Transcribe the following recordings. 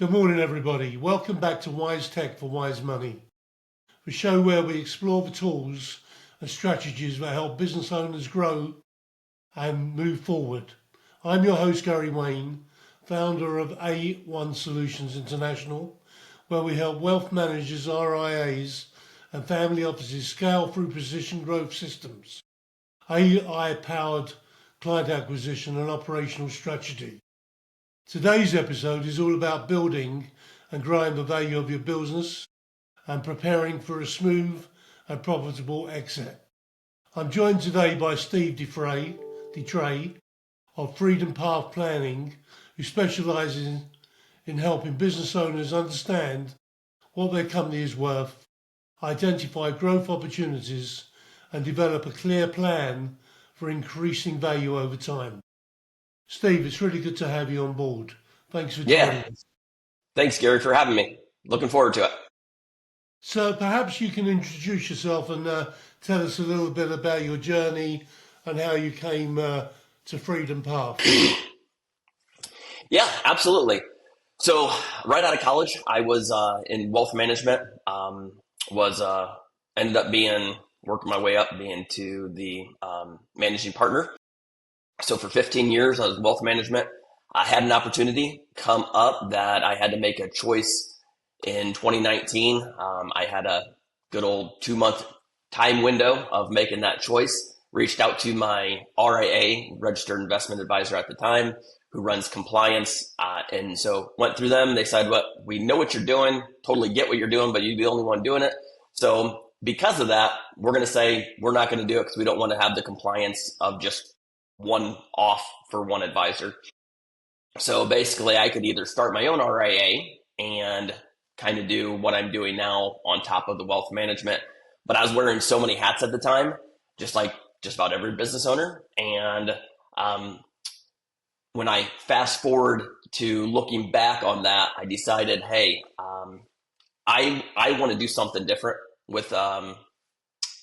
Good morning, everybody. Welcome back to Wise Tech for Wise Money, the show where we explore the tools and strategies that help business owners grow and move forward. I'm your host, Gary Wayne, founder of A1 Solutions International, where we help wealth managers, RIAs, and family offices scale through precision growth systems, AI-powered client acquisition and operational strategy. Today's episode is all about building and growing the value of your business and preparing for a smooth and profitable exit. I'm joined today by Steve deTray of Freedom Path Planning, who specialises in helping business owners understand what their company is worth, identify growth opportunities, and develop a clear plan for increasing value over time. Steve, it's really good to have you on board. Thanks for joining us. Thanks, Gary, for having me. Looking forward to it. So perhaps you can introduce yourself and tell us a little bit about your journey and how you came to Freedom Path. Yeah, absolutely. So right out of college, I was in wealth management. Ended up working my way up being to the managing partner. So for 15 years, I was in wealth management. I had an opportunity come up that I had to make a choice in 2019. I had a good old 2-month time window of making that choice. Reached out to my RIA, registered investment advisor at the time, who runs compliance. And so went through them. They said, well, we know what you're doing, totally get what you're doing, but you're the only one doing it. So because of that, we're going to say we're not going to do it because we don't want to have the compliance of just one off for one advisor. So basically I could either start my own RIA and kind of do what I'm doing now on top of the wealth management. But I was wearing so many hats at the time, just like just about every business owner. And when I fast forward to looking back on that, I decided, hey, I want to do something different with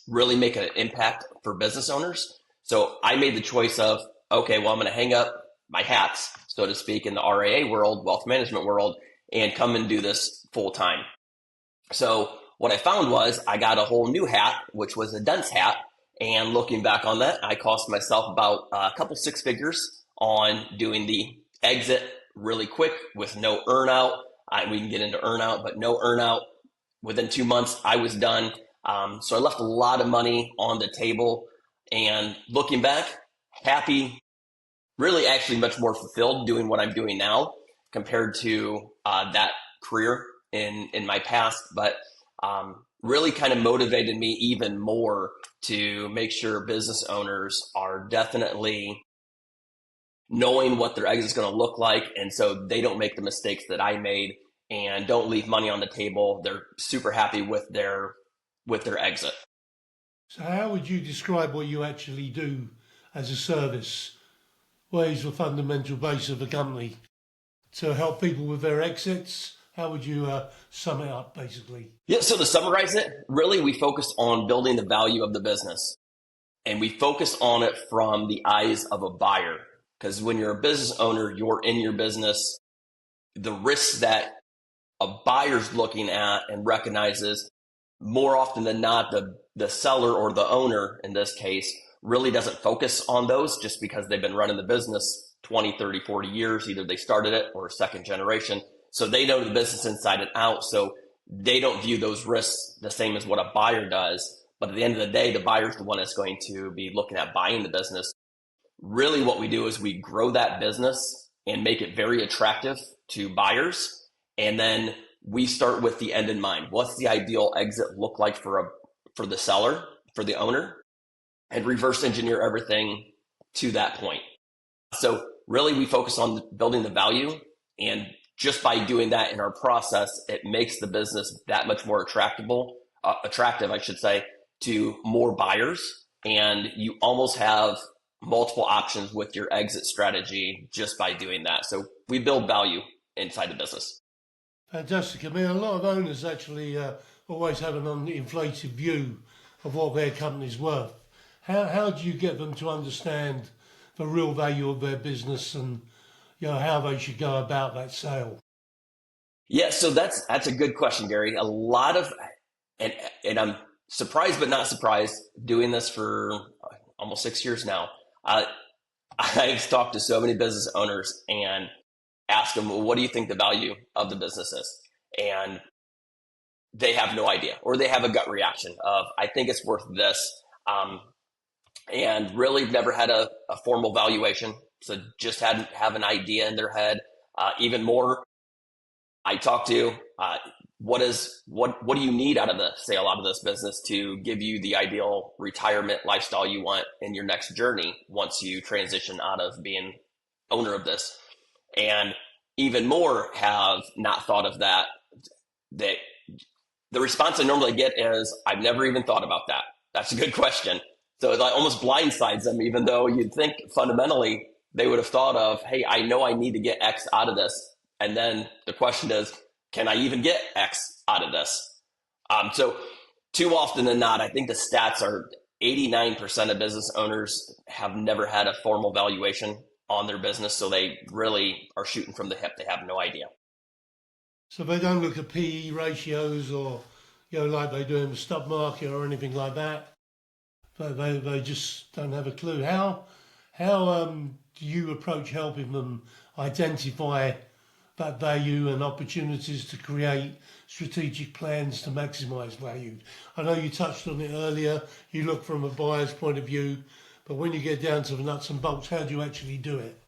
really make an impact for business owners. So I made the choice of, okay, well, I'm going to hang up my hats, so to speak, in the RIA world, wealth management world, and come and do this full time. So what I found was I got a whole new hat, which was a dense hat. And looking back on that, I cost myself about a couple 6 figures on doing the exit really quick with no earnout. We can get into earnout, but no earnout. Within 2 months, I was done. So I left a lot of money on the table. And looking back, happy, really actually much more fulfilled doing what I'm doing now compared to that career in my past, but really kind of motivated me even more to make sure business owners are definitely knowing what their exit is going to look like, and so they don't make the mistakes that I made and don't leave money on the table. They're super happy with their exit. So how would you describe what you actually do as a service? What is the fundamental base of the company? To help people with their exits? How would you sum it up, basically? Yeah, so to summarize it, really we focus on building the value of the business. And we focus on it from the eyes of a buyer. Because when you're a business owner, you're in your business. The risks that a buyer's looking at and recognizes, more often than not, the seller or the owner in this case really doesn't focus on those just because they've been running the business 20, 30, 40 years. Either they started it or second generation. So they know the business inside and out. So they don't view those risks the same as what a buyer does. But at the end of the day, the buyer's the one that's going to be looking at buying the business. Really what we do is we grow that business and make it very attractive to buyers. And then we start with the end in mind. What's the ideal exit look like for the seller, for the owner? And reverse engineer everything to that point. So really we focus on building the value, and just by doing that in our process, it makes the business that much more attractive, I should say, to more buyers. And you almost have multiple options with your exit strategy just by doing that. So we build value inside the business. Fantastic. I mean, a lot of owners actually always have an inflated view of what their company's worth. How do you get them to understand the real value of their business and how they should go about that sale? Yeah, so that's a good question, Gary. A lot of and I'm surprised but not surprised doing this for almost 6 years now. Uh, I've talked to so many business owners and asked them, well, what do you think the value of the business is? And they have no idea, or they have a gut reaction of, I think it's worth this. Um, and really never had a formal valuation. So just hadn't have an idea in their head. Even more, I talked to what do you need out of the sale, out of this business to give you the ideal retirement lifestyle you want in your next journey once you transition out of being owner of this. And even more have not thought of that. That the response I normally get is, I've never even thought about that. That's a good question. So it almost blindsides them, even though you'd think fundamentally they would have thought of, hey, I know I need to get X out of this. And then the question is, can I even get X out of this? So too often than not, I think the stats are 89% of business owners have never had a formal valuation on their business. So they really are shooting from the hip. They have no idea. So they don't look at PE ratios or, like they do in the stock market or anything like that. But they just don't have a clue. How do you approach helping them identify that value and opportunities to create strategic plans to maximize value? I know you touched on it earlier. You look from a buyer's point of view, but when you get down to the nuts and bolts, how do you actually do it?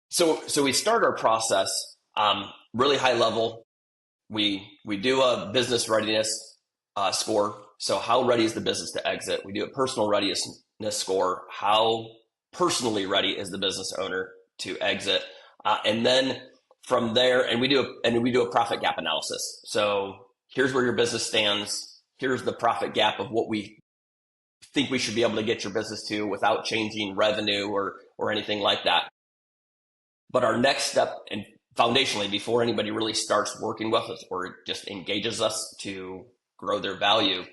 So we start our process really high level. We do a business readiness score. So how ready is the business to exit? We do a personal readiness score. How personally ready is the business owner to exit? And then from there, and we do a profit gap analysis. So here's where your business stands. Here's the profit gap of what we think we should be able to get your business to without changing revenue or anything like that. But our next step, and foundationally, before anybody really starts working with us or just engages us to grow their value,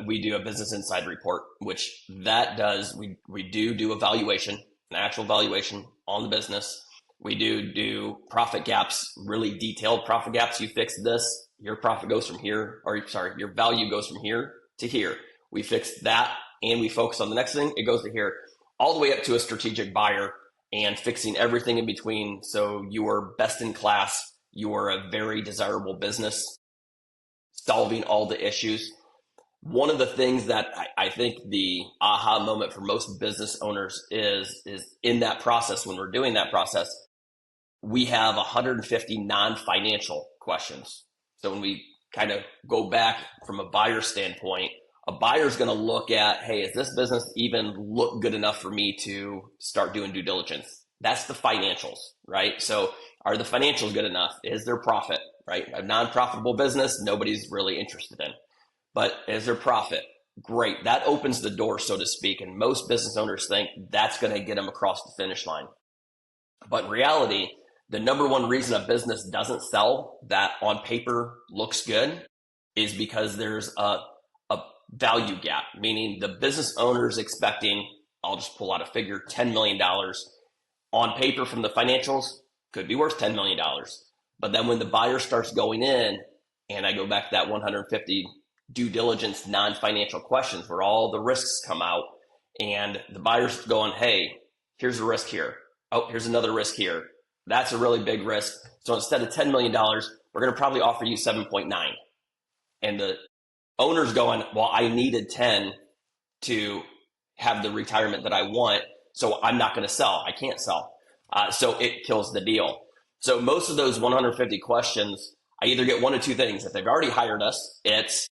we do a business inside report, which that does, we do a valuation, an actual valuation on the business. We do profit gaps, really detailed profit gaps. You fix this, your profit goes from here, or sorry, your value goes from here to here. We fix that and we focus on the next thing. It goes to here, all the way up to a strategic buyer and fixing everything in between. So you are best in class. You are a very desirable business, solving all the issues. One of the things that I think the aha moment for most business owners is in that process. When we're doing that process, we have 150 non-financial questions. So when we kind of go back from a buyer standpoint, a buyer's going to look at, hey, is this business even look good enough for me to start doing due diligence? That's the financials, right? So are the financials good enough? Is there profit, right? A non-profitable business, nobody's really interested in. But is there profit? Great. That opens the door, so to speak. And most business owners think that's going to get them across the finish line. But in reality, the number one reason a business doesn't sell that on paper looks good is because there's a value gap, meaning the business owner is expecting, I'll just pull out a figure, $10 million. On paper from the financials, could be worth $10 million. But then when the buyer starts going in, and I go back to that 150 due diligence non-financial questions where all the risks come out, and the buyer's going, hey, here's a risk here. Oh, here's another risk here. That's a really big risk. So instead of $10 million, we're going to probably offer you 7.9. And the owner's going, well, I needed 10 to have the retirement that I want, so I'm not going to sell. I can't sell. So it kills the deal. So most of those 150 questions, I either get one of two things. If they've already hired us, it's,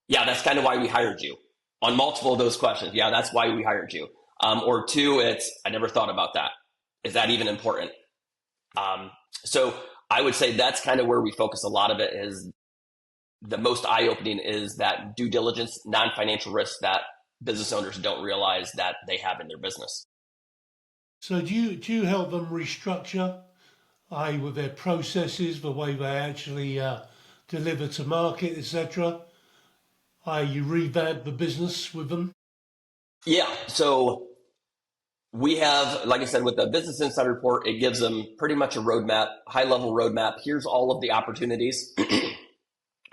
yeah, that's kind of why we hired you. On multiple of those questions, yeah, that's why we hired you. Or two, it's, I never thought about that. Is that even important? So I would say that's kind of where we focus a lot of it. Is the most eye-opening is that due diligence, non-financial risk that business owners don't realize that they have in their business. So do you help them restructure, i.e. with their processes, the way they actually deliver to market, etc.? You revamp the business with them? Yeah. So We have, like I said, with the Business Insight Report, it gives them pretty much a roadmap, high-level roadmap. Here's all of the opportunities,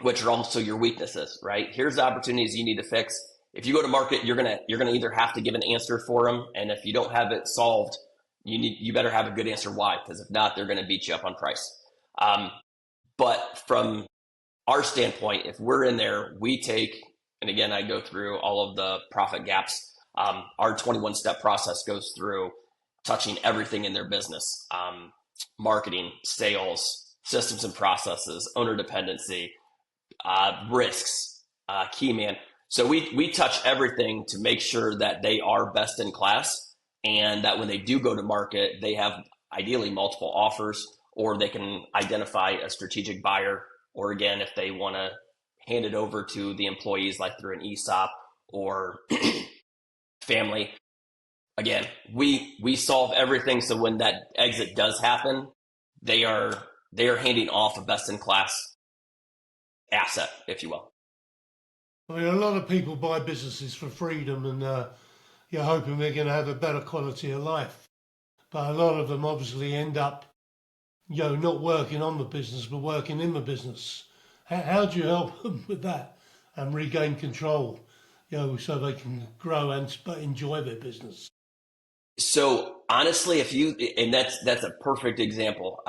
which are also your weaknesses, right? Here's the opportunities you need to fix. If you go to market, you're gonna either have to give an answer for them, and if you don't have it solved, you better have a good answer why, because if not, they're gonna beat you up on price. But from our standpoint, if we're in there, we take, and again, I go through all of the profit gaps. Our 21-step process goes through touching everything in their business: marketing, sales, systems and processes, owner dependency, risks, key man. So we touch everything to make sure that they are best in class, and that when they do go to market, they have ideally multiple offers, or they can identify a strategic buyer, or again, if they want to hand it over to the employees, like through an ESOP or family. Again, we solve everything, so when that exit does happen, they are handing off a best in class asset, if you will. I mean, a lot of people buy businesses for freedom, and you're hoping they're going to have a better quality of life. But a lot of them obviously end up, not working on the business, but working in the business. How do you help them with that and regain control, so they can grow and enjoy their business? So honestly, and that's a perfect example.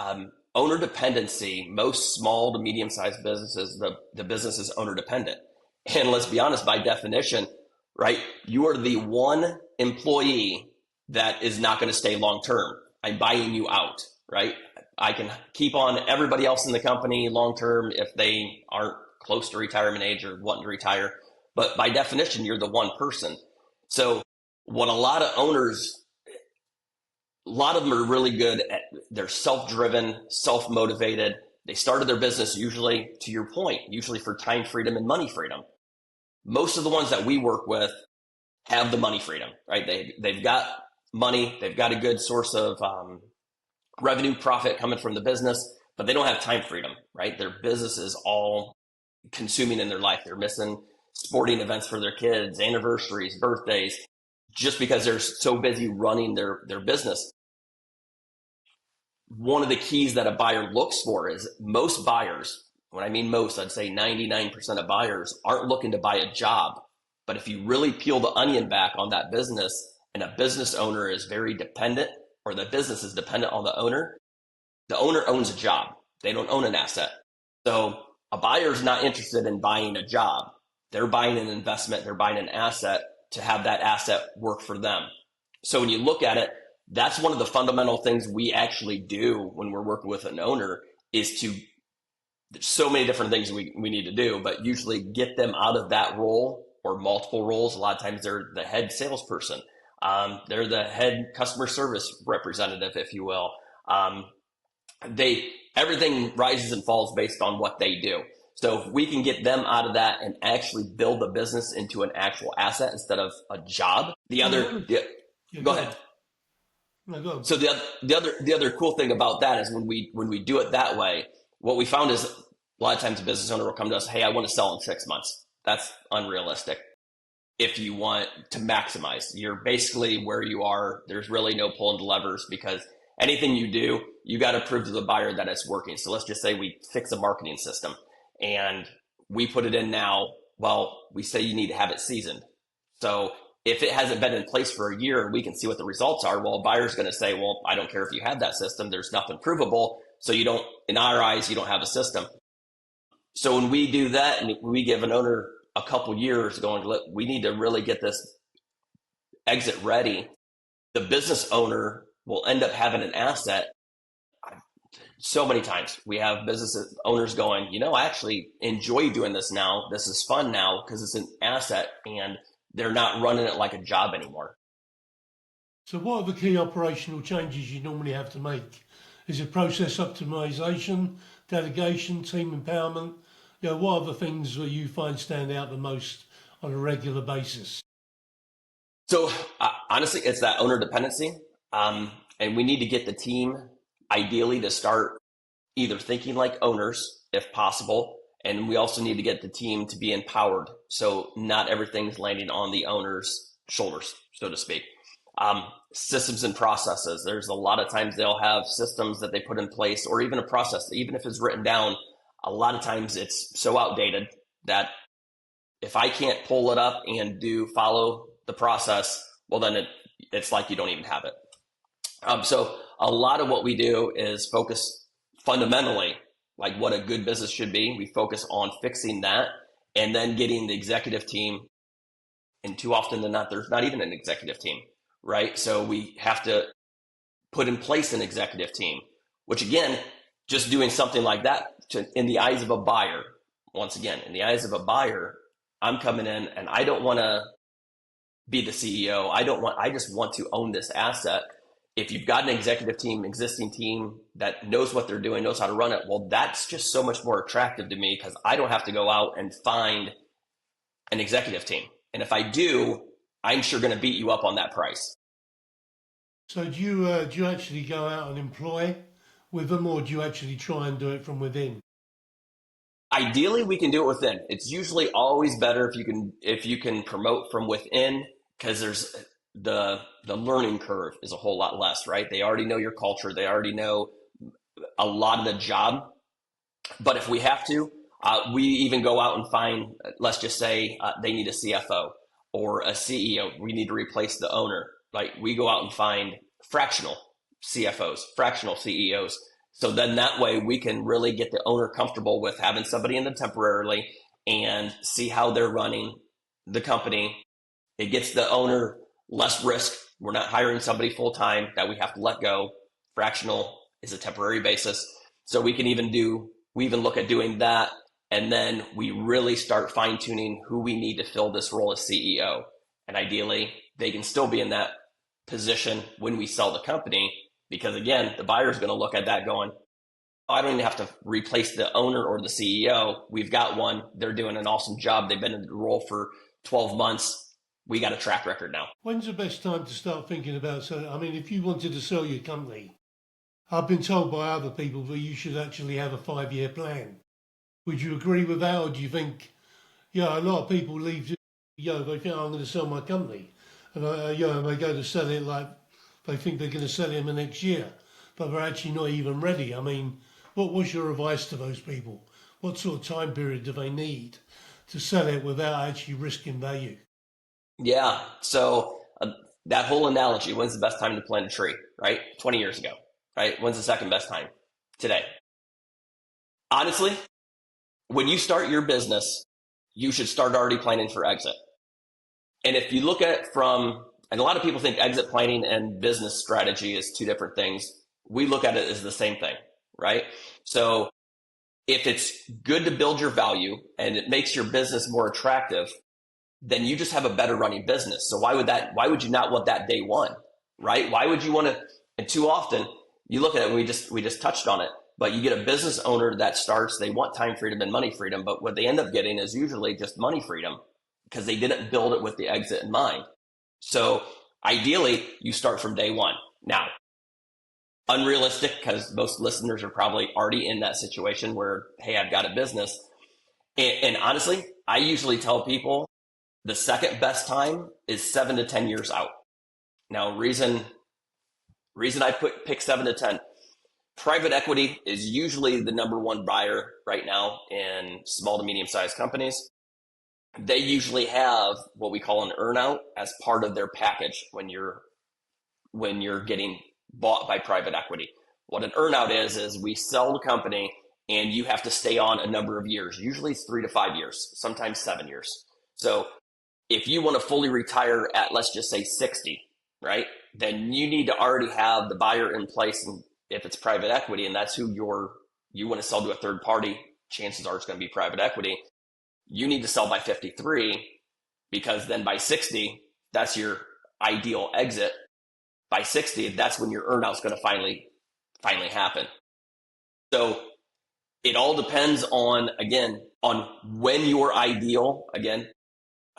Owner dependency, most small to medium-sized businesses, the business is owner dependent. And let's be honest, by definition, right, you are the one employee that is not going to stay long-term. I'm buying you out, right? I can keep on everybody else in the company long-term if they aren't close to retirement age or wanting to retire. But by definition, you're the one person. So what a lot of them are really good at, they're self-driven, self-motivated. They started their business usually, to your point, usually for time freedom and money freedom. Most of the ones that we work with have the money freedom, right? They've got money, they've got a good source of revenue, profit coming from the business, but they don't have time freedom, right? Their business is all consuming in their life. They're missing sporting events for their kids, anniversaries, birthdays, just because they're so busy running their business. One of the keys that a buyer looks for is most buyers, when I mean most, I'd say 99% of buyers aren't looking to buy a job. But if you really peel the onion back on that business, and a business owner is very dependent, or the business is dependent on the owner owns a job. They don't own an asset. So a buyer is not interested in buying a job. They're buying an investment, they're buying an asset to have that asset work for them. So when you look at it, that's one of the fundamental things we actually do when we're working with an owner, is there's so many different things we need to do, but usually get them out of that role or multiple roles. A lot of times they're the head salesperson. They're the head customer service representative, if you will. Everything rises and falls based on what they do. So if we can get them out of that and actually build the business into an actual asset instead of a job, go ahead. No, go. So the other cool thing about that is when we do it that way, what we found is a lot of times a business owner will come to us, hey, I want to sell in 6 months. That's unrealistic. If you want to maximize, you're basically where you are. There's really no pulling the levers, because anything you do, you got to prove to the buyer that it's working. So let's just say we fix a marketing system and we put it in now. Well, we say you need to have it seasoned. So if it hasn't been in place for a year and we can see what the results are, well, a buyer's going to say, well, I don't care if you have that system. There's nothing provable. So in our eyes, you don't have a system. So when we do that and we give an owner a couple years going, look, we need to really get this exit ready, the business owner will end up having an asset. So many times we have business owners going, I actually enjoy doing this now. This is fun now because it's an asset, and they're not running it like a job anymore. So what are the key operational changes you normally have to make? Is it process optimization, delegation, team empowerment? What are the things that you find stand out the most on a regular basis? So honestly, it's that owner dependency. And we need to get the team ideally to start either thinking like owners, if possible. And we also need to get the team to be empowered. So not everything's landing on the owner's shoulders, so to speak. Systems and processes. There's a lot of times they'll have systems that they put in place, or even a process, even if it's written down, a lot of times it's so outdated that if I can't pull it up and follow the process, well, then it's like you don't even have it. So a lot of what we do is focus fundamentally, like what a good business should be. We focus on fixing that and then getting the executive team. And too often than not, there's not even an executive team, right? So we have to put in place an executive team, which again, just doing something like that in the eyes of a buyer, once again, in the eyes of a buyer, I'm coming in and I don't want to be the CEO. I just want to own this asset. If you've got an executive team, existing team that knows what they're doing, knows how to run it, well, that's just so much more attractive to me because I don't have to go out and find an executive team. And if I do, I'm sure going to beat you up on that price. So do you actually go out and employ with them, or do you actually try and do it from within? Ideally, we can do it within. It's usually always better if you can promote from within, because there's the learning curve is a whole lot less, right? They already know your culture. They already know a lot of the job. But if we have to, we even go out and find, let's just say they need a CFO or a CEO. We need to replace the owner. Like we go out and find fractional CFOs, fractional CEOs. So then that way we can really get the owner comfortable with having somebody in them temporarily and see how they're running the company. It gets the owner less risk. We're not hiring somebody full time that we have to let go. Fractional is a temporary basis. So we even look at doing that. And then we really start fine tuning who we need to fill this role as CEO. And ideally, they can still be in that position when we sell the company, because again, the buyer is going to look at that going, oh, I don't even have to replace the owner or the CEO. We've got one. They're doing an awesome job. They've been in the role for 12 months. We got a track record now. When's the best time to start thinking about selling? I mean, if you wanted to sell your company, I've been told by other people that you should actually have a 5-year plan. Would you agree with that, or do you think, a lot of people leave, they think, I'm going to sell my company, and they go to sell it like they think they're going to sell it in the next year, but they're actually not even ready. I mean, what's your advice to those people? What sort of time period do they need to sell it without actually risking value? Yeah. So that whole analogy, when's the best time to plant a tree, right? 20 years ago, right? When's the second best time? Today. Honestly, when you start your business, you should start already planning for exit. And if you look at it and a lot of people think exit planning and business strategy is two different things. We look at it as the same thing, right? So if it's good to build your value and it makes your business more attractive, then you just have a better running business. So why would you not want that day one, right? Why would you want to? And too often you look at it, and we just touched on it, but you get a business owner that starts, they want time freedom and money freedom, but what they end up getting is usually just money freedom because they didn't build it with the exit in mind. So ideally you start from day one. Now, unrealistic, because most listeners are probably already in that situation where, hey, I've got a business. And honestly, I usually tell people the second best time is 7 to 10 years out. Now, reason I pick 7 to 10, private equity is usually the number one buyer right now in small to medium sized companies. They usually have what we call an earnout as part of their package when you're getting bought by private equity. What an earnout is we sell the company and you have to stay on a number of years. Usually it's 3 to 5 years, sometimes 7 years. So if you want to fully retire at, let's just say 60, right? Then you need to already have the buyer in place. And if it's private equity and that's who you want to sell to a third party, chances are it's going to be private equity. You need to sell by 53 because then by 60, that's your ideal exit. By 60, that's when your earnout's going to finally happen. So it all depends on when your ideal,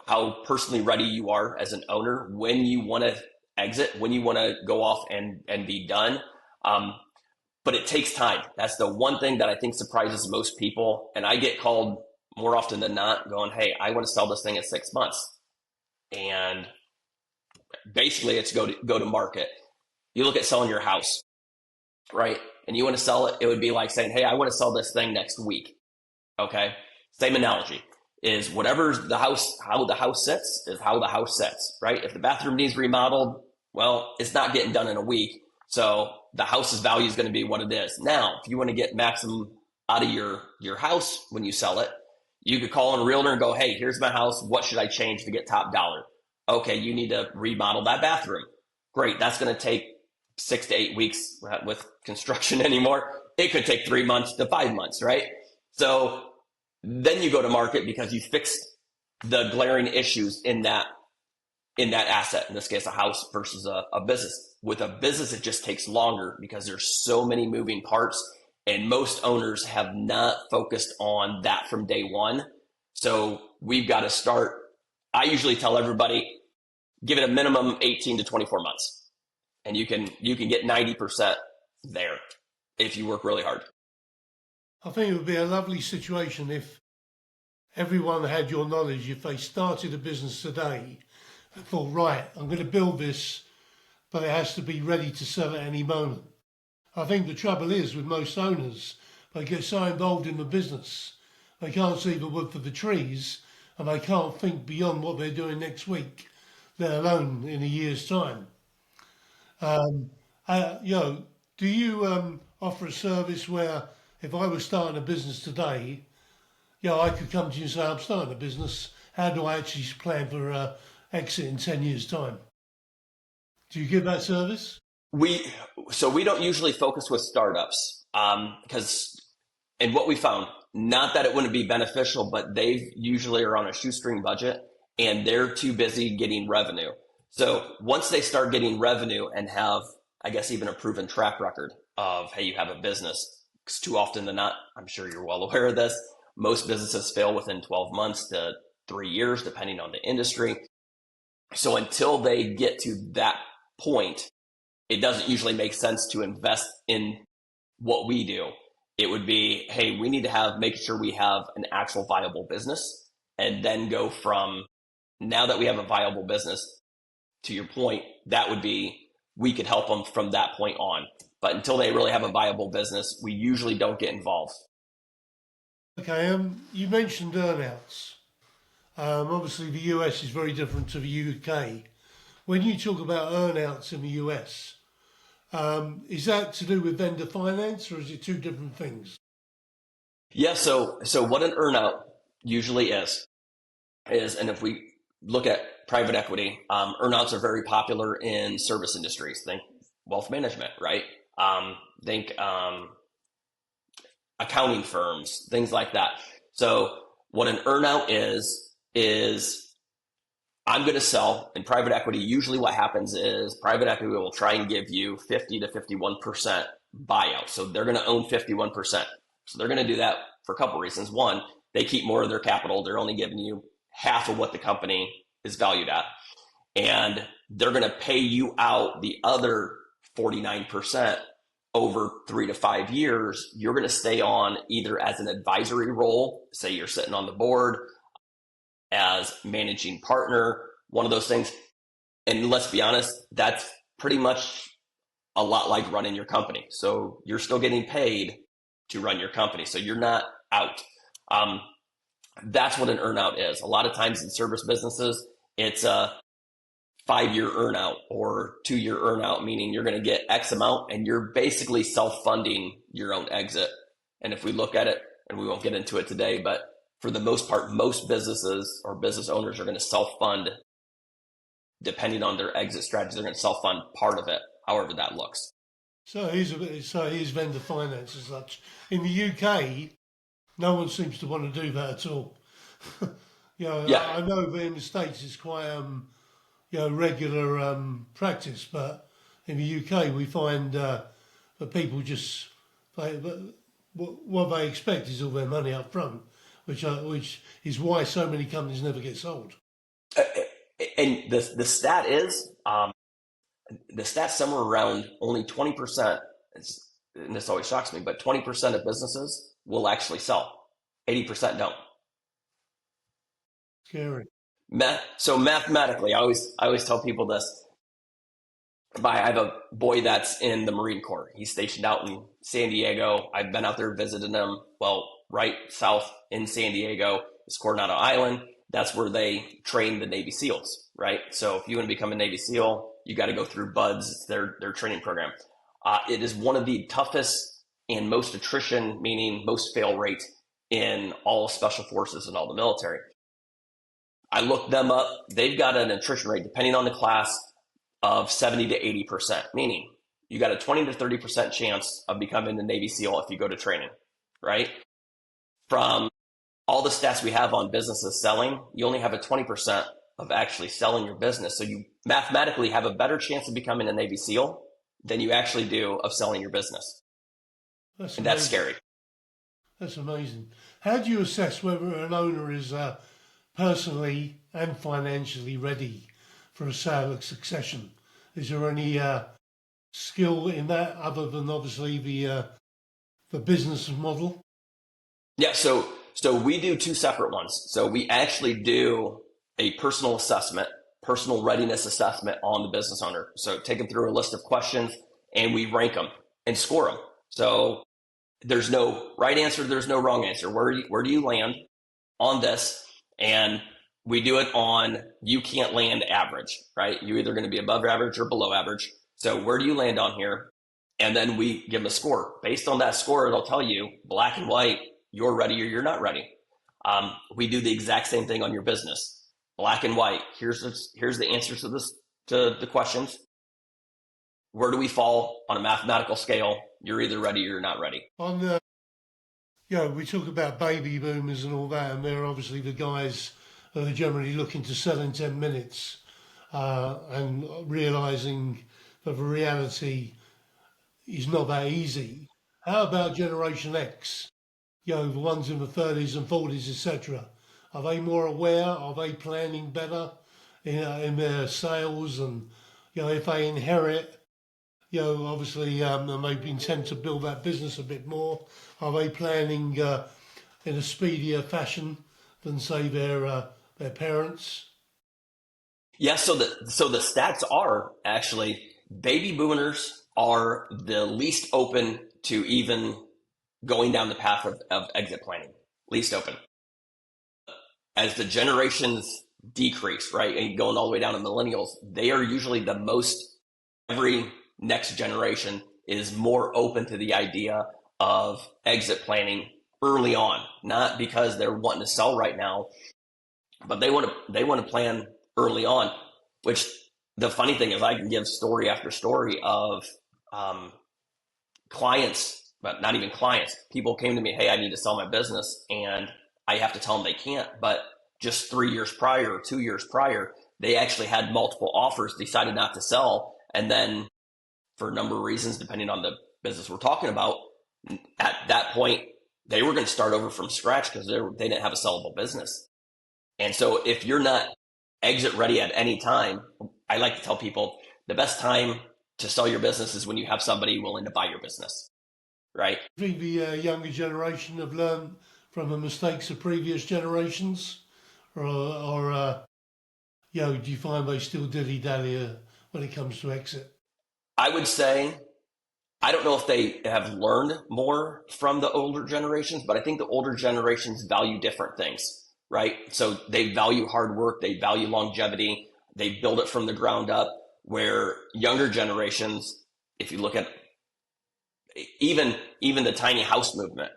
how personally ready you are as an owner, when you want to exit, when you want to go off and be done. But it takes time. That's the one thing that I think surprises most people. And I get called more often than not going, hey, I want to sell this thing in 6 months. And Basically, it's go to market. You look at selling your house, right? And you want to sell it, it would be like saying, hey, I want to sell this thing next week. Okay. Same analogy is whatever's the house, how the house sits is how the house sits, right? If the bathroom needs remodeled, well, it's not getting done in a week. So the house's value is going to be what it is. Now, if you want to get maximum out of your house when you sell it, you could call in a realtor and go, hey, here's my house. What should I change to get top dollar? Okay, you need to remodel that bathroom. Great. That's going to take 6 to 8 weeks with construction anymore. It could take 3 months to 5 months, right? So then you go to market because you fixed the glaring issues in that asset, in this case, a house versus a business. With a business, it just takes longer because there's so many moving parts, and most owners have not focused on that from day one. So we've got to start. I usually tell everybody, give it a minimum 18 to 24 months, and you can get 90% there if you work really hard. I think it would be a lovely situation if everyone had your knowledge, if they started a business today and thought, right, I'm going to build this, but it has to be ready to sell at any moment. I think the trouble is with most owners, they get so involved in the business, they can't see the wood for the trees, and they can't think beyond what they're doing next week, let alone in a year's time. Do you offer a service where if I was starting a business today, I could come to you and say, I'm starting a business. How do I actually plan for exit in 10 years' time? Do you give that service? We don't usually focus with startups because, and what we found, not that it wouldn't be beneficial, but they usually are on a shoestring budget and they're too busy getting revenue. So once they start getting revenue and have, I guess, even a proven track record of, hey, you have a business, because too often than not, I'm sure you're well aware of this, most businesses fail within 12 months to 3 years, depending on the industry. So until they get to that point, it doesn't usually make sense to invest in what we do. It would be, hey, we need to make sure we have an actual viable business, and then go from, now that we have a viable business, to your point, that would be, we could help them from that point on. But until they really have a viable business, we usually don't get involved. Okay, you mentioned earnouts. Obviously, the US is very different to the UK. When you talk about earnouts in the US, is that to do with vendor finance, or is it two different things? Yeah, so what an earnout usually is, and if we look at private equity, earnouts are very popular in service industries. Think wealth management, right? Think accounting firms, things like that. So what an earnout is I'm going to sell in private equity. Usually what happens is private equity will try and give you 50 to 51% buyout. So they're going to own 51%. So they're going to do that for a couple of reasons. One, they keep more of their capital. They're only giving you half of what the company is valued at. And they're going to pay you out the other 49% over 3 to 5 years. You're going to stay on either as an advisory role, say you're sitting on the board, as managing partner, one of those things. And let's be honest, that's pretty much a lot like running your company. So you're still getting paid to run your company. So you're not out. That's what an earnout is. A lot of times in service businesses, it's a 5-year earnout or 2-year earnout, meaning you're going to get X amount and you're basically self-funding your own exit. And if we look at it, and we won't get into it today, but for the most part, most businesses or business owners are going to self-fund, depending on their exit strategy. They're going to self-fund part of it, however that looks. So here's vendor finance as such. In the UK, no one seems to want to do that at all. Yeah. I know that in the States it's quite regular practice, but in the UK we find that people just what they expect is all their money up front, which is why so many companies never get sold. And the stat is somewhere around only 20%. And this always shocks me, but 20% of businesses will actually sell. 80% don't. Scary. So mathematically, I always tell people this. I have a boy that's in the Marine Corps. He's stationed out in San Diego. I've been out there visiting him. Well, right south in San Diego is Coronado Island. That's where they train the Navy SEALs, right? So if you want to become a Navy SEAL, you got to go through BUDS, it's their training program. It is one of the toughest and most attrition, meaning most fail rate in all special forces and all the military. I looked them up. They've got an attrition rate, depending on the class, of 70 to 80%, meaning you got a 20 to 30% chance of becoming a Navy SEAL if you go to training, right? From all the stats we have on businesses selling, you only have a 20% of actually selling your business. So you mathematically have a better chance of becoming a Navy SEAL than you actually do of selling your business. That's And amazing. that's scary. That's amazing. How do you assess whether an owner is personally and financially ready for a sale of succession? Is there any skill in that other than obviously the business model? Yeah, so we do two separate ones. So we actually do a personal assessment, personal readiness assessment on the business owner. So take them through a list of questions and we rank them and score them. So there's no right answer, there's no wrong answer. Where do you land on this? And we do it on you can't land average, right? You're either going to be above average or below average. So where do you land on here? And then we give them a score. Based on that score, it'll tell you black and white, you're ready or you're not ready. We do the exact same thing on your business. Black and white. Here's the answers to the questions. Where do we fall on a mathematical scale? You're either ready or you're not ready. On we talk about baby boomers and all that, and they're obviously the guys who are generally looking to sell in 10 minutes and realizing that the reality is not that easy. How about Generation X? The ones in the 30s and 40s, etc. Are they more aware? Are they planning better in their sales? And if they inherit, obviously and they intend to build that business a bit more, are they planning in a speedier fashion than say their parents? Yeah, so the stats are actually baby boomers are the least open to even going down the path of exit planning, least open. As the generations decrease, right, and going all the way down to millennials, they are usually the most, every next generation is more open to the idea of exit planning early on, not because they're wanting to sell right now, but they want to plan early on, which the funny thing is I can give story after story of clients, but not even clients. People came to me, hey, I need to sell my business, and I have to tell them they can't. But just 3 years prior or 2 years prior, they actually had multiple offers, decided not to sell. And then for a number of reasons, depending on the business we're talking about, at that point, they were going to start over from scratch because they didn't have a sellable business. And so if you're not exit ready at any time, I like to tell people the best time to sell your business is when you have somebody willing to buy your business, right? I think the younger generation have learned from the mistakes of previous generations, or do you find they still dilly-dally when it comes to exit? I would say, I don't know if they have learned more from the older generations, but I think the older generations value different things, right? So they value hard work, they value longevity, they build it from the ground up, where younger generations, if you look at even the tiny house movement,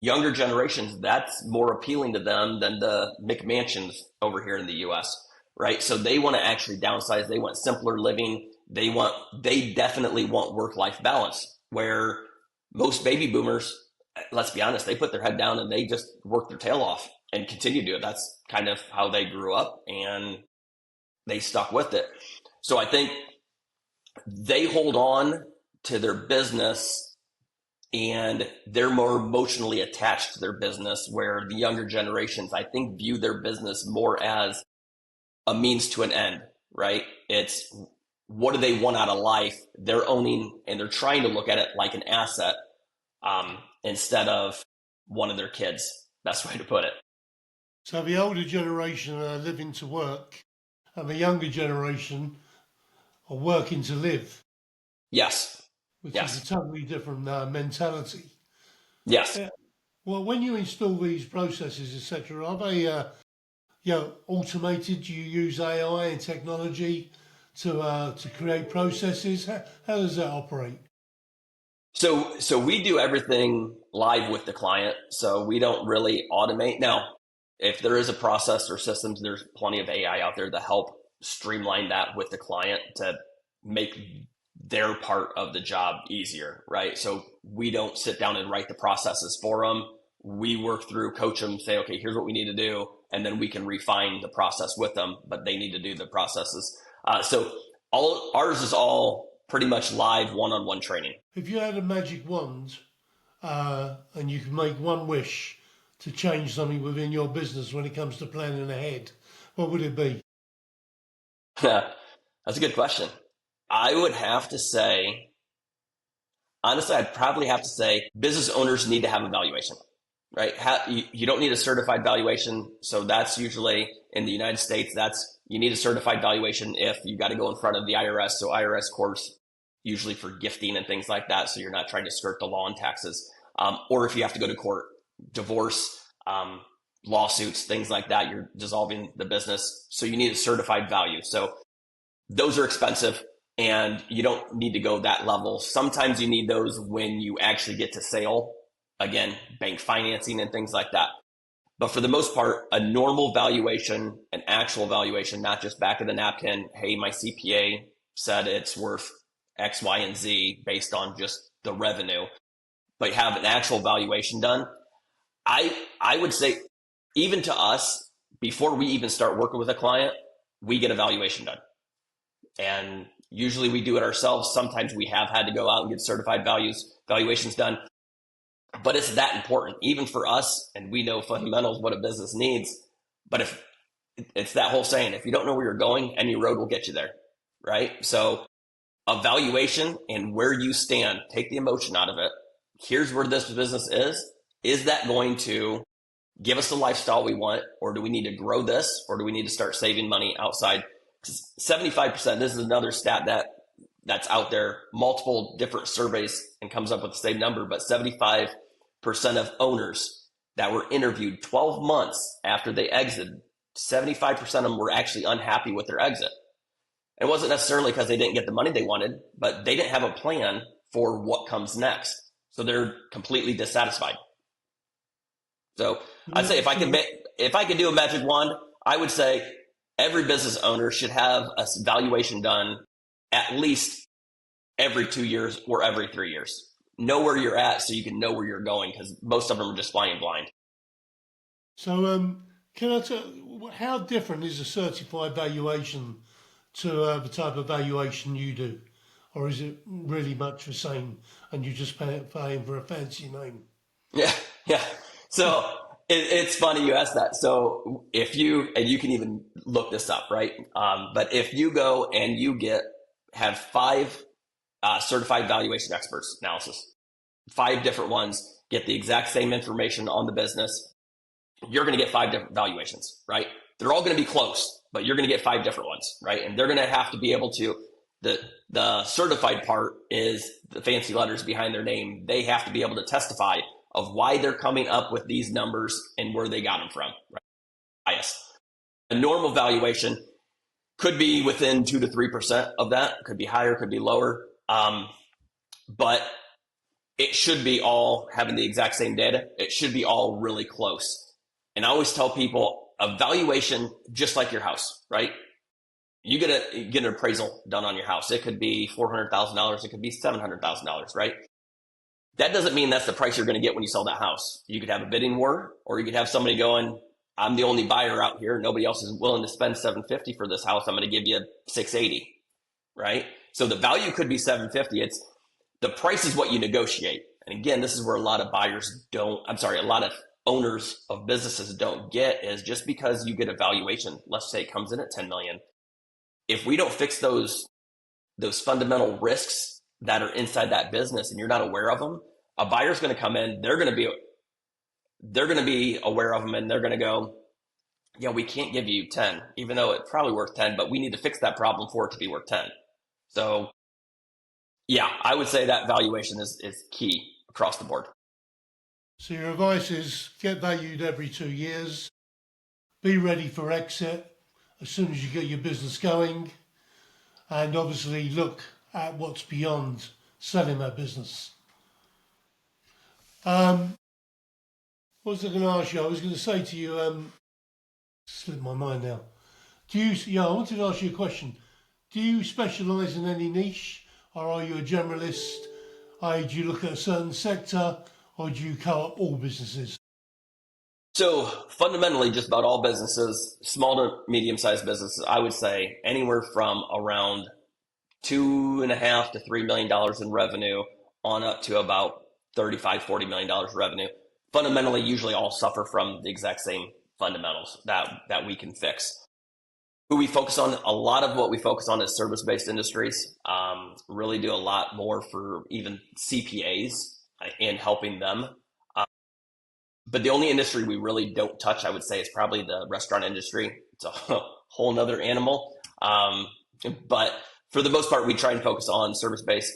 younger generations, that's more appealing to them than the McMansions over here in the US, right? So they want to actually downsize, they want simpler living, they definitely want work-life balance, where most baby boomers, let's be honest, they put their head down and they just work their tail off and continue to do it. That's kind of how they grew up and they stuck with it. So I think they hold on to their business and they're more emotionally attached to their business, where the younger generations, I think, view their business more as a means to an end, right? It's what do they want out of life? They're owning and they're trying to look at it like an asset instead of one of their kids. Best way to put it. So the older generation are living to work, and the younger generation are working to live, Yes. which is a Yes. totally different mentality. Yes. Yeah. Well, when you install these processes, etc., are they automated? Do you use AI and technology to create processes? How does that operate? So we do everything live with the client. So we don't really automate. Now, if there is a process or systems, there's plenty of AI out there to help streamline that with the client to make their part of the job easier, right? So we don't sit down and write the processes for them. We work through, coach them, say, okay, here's what we need to do, and then we can refine the process with them, but they need to do the processes. So all ours is all pretty much live one-on-one training. If you had a magic wand and you could make one wish to change something within your business when it comes to planning ahead, what would it be? That's a good question. I would have to say, honestly, I'd probably have to say business owners need to have a valuation, right? You don't need a certified valuation. So that's usually in the United States, you need a certified valuation if you got to go in front of the IRS. So IRS courts, usually for gifting and things like that. So you're not trying to skirt the law and taxes. Or if you have to go to court, divorce, lawsuits, things like that, you're dissolving the business. So you need a certified value. So those are expensive and you don't need to go that level. Sometimes you need those when you actually get to sale, again, bank financing and things like that. But for the most part, a normal valuation, an actual valuation, not just back of the napkin, hey, my CPA said it's worth X, Y, and Z based on just the revenue, but have an actual valuation done. I would say, even to us, before we even start working with a client, we get a valuation done. And usually we do it ourselves. Sometimes we have had to go out and get certified valuations done. But it's that important, even for us. And we know fundamentals, what a business needs. But if it's that whole saying, if you don't know where you're going, any road will get you there, right? So a valuation and where you stand, take the emotion out of it. Here's where this business is. Is that going to give us the lifestyle we want? Or do we need to grow this? Or do we need to start saving money outside? 75%, this is another stat that's out there, multiple different surveys and comes up with the same number, but 75% of owners that were interviewed 12 months after they exited, 75% of them were actually unhappy with their exit. It wasn't necessarily because they didn't get the money they wanted, but they didn't have a plan for what comes next. So they're completely dissatisfied. So I'd say if I could do a magic wand, I would say every business owner should have a valuation done at least every 2 years or every 3 years. Know where you're at so you can know where you're going, because most of them are just flying blind. So, can I tell how different is a certified valuation to the type of valuation you do? Or is it really much the same and you just paying for a fancy name? Yeah, yeah. So it's funny you asked that. So if you, and you can even look this up, right? But if you go and have 5 certified valuation experts analysis, 5 different ones, get the exact same information on the business, you're going to get 5 different valuations, right? They're all going to be close, but you're going to get 5 different ones, right? And they're going to have to be able to, the certified part is the fancy letters behind their name. They have to be able to testify of why they're coming up with these numbers and where they got them from, right? Bias. A normal valuation could be within 2 to 3% of that. Could be higher, could be lower. But it should be all having the exact same data. It should be all really close. And I always tell people, a valuation, just like your house, right? You get an appraisal done on your house. It could be $400,000. It could be $700,000, right? That doesn't mean that's the price you're going to get when you sell that house. You could have a bidding war, or you could have somebody going, I'm the only buyer out here. Nobody else is willing to spend $750 for this house. I'm going to give you $680, right? So the value could be $750. The price is what you negotiate. And again, this is where a lot of a lot of owners of businesses don't get, is just because you get a valuation, let's say it comes in at 10 million. If we don't fix those fundamental risks that are inside that business and you're not aware of them, a buyer's going to come in, they're going to be aware of them, and they're going to go, yeah, we can't give you 10, even though it's probably worth 10, but we need to fix that problem for it to be worth 10. So yeah, I would say that valuation is key across the board. So your advice is get valued every 2 years, be ready for exit as soon as you get your business going, and obviously look at what's beyond selling that business. What was I going to ask you? I was going to say to you, slipped my mind now. I wanted to ask you a question. Do you specialise in any niche, or are you a generalist? Do you look at a certain sector, or do you cover all businesses? So fundamentally, just about all businesses, small to medium-sized businesses, I would say anywhere from around $2.5 to $3 million in revenue on up to about $35-40 million revenue. Fundamentally, usually all suffer from the exact same fundamentals that we can fix. Who we focus on, a lot of what we focus on is service-based industries. Really do a lot more for even CPAs and helping them. But the only industry we really don't touch, I would say, is probably the restaurant industry. It's a whole nother animal. But for the most part, we try and focus on service-based.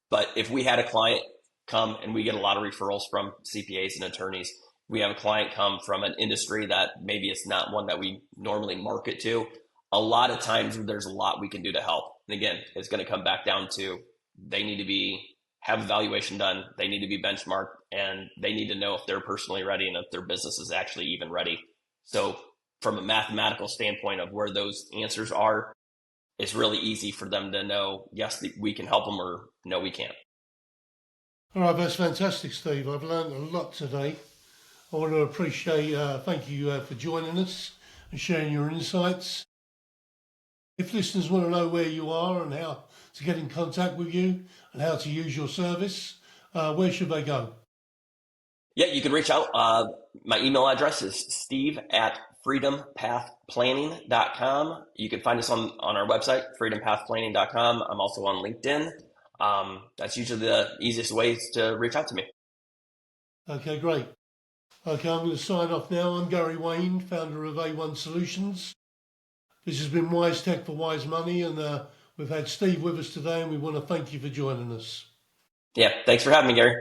But if we had a client come, and we get a lot of referrals from CPAs and attorneys, we have a client come from an industry that maybe it's not one that we normally market to, a lot of times there's a lot we can do to help. And again, it's going to come back down to they need to have evaluation done, they need to be benchmarked, and they need to know if they're personally ready and if their business is actually even ready. So from a mathematical standpoint of where those answers are, it's really easy for them to know, yes, we can help them, or no, we can't. All right, that's fantastic, Steve. I've learned a lot today. I want to thank you for joining us and sharing your insights. If listeners want to know where you are and how to get in contact with you and how to use your service, where should they go? Yeah, you can reach out. My email address is steve@freedompathplanning.com. You can find us on our website, freedompathplanning.com. I'm also on LinkedIn. That's usually the easiest ways to reach out to me. Okay, great. Okay, I'm going to sign off now. I'm Gary Wayne, founder of A1 Solutions. This has been Wise Tech for Wise Money, and we've had Steve with us today, and we want to thank you for joining us. Yeah, thanks for having me, Gary.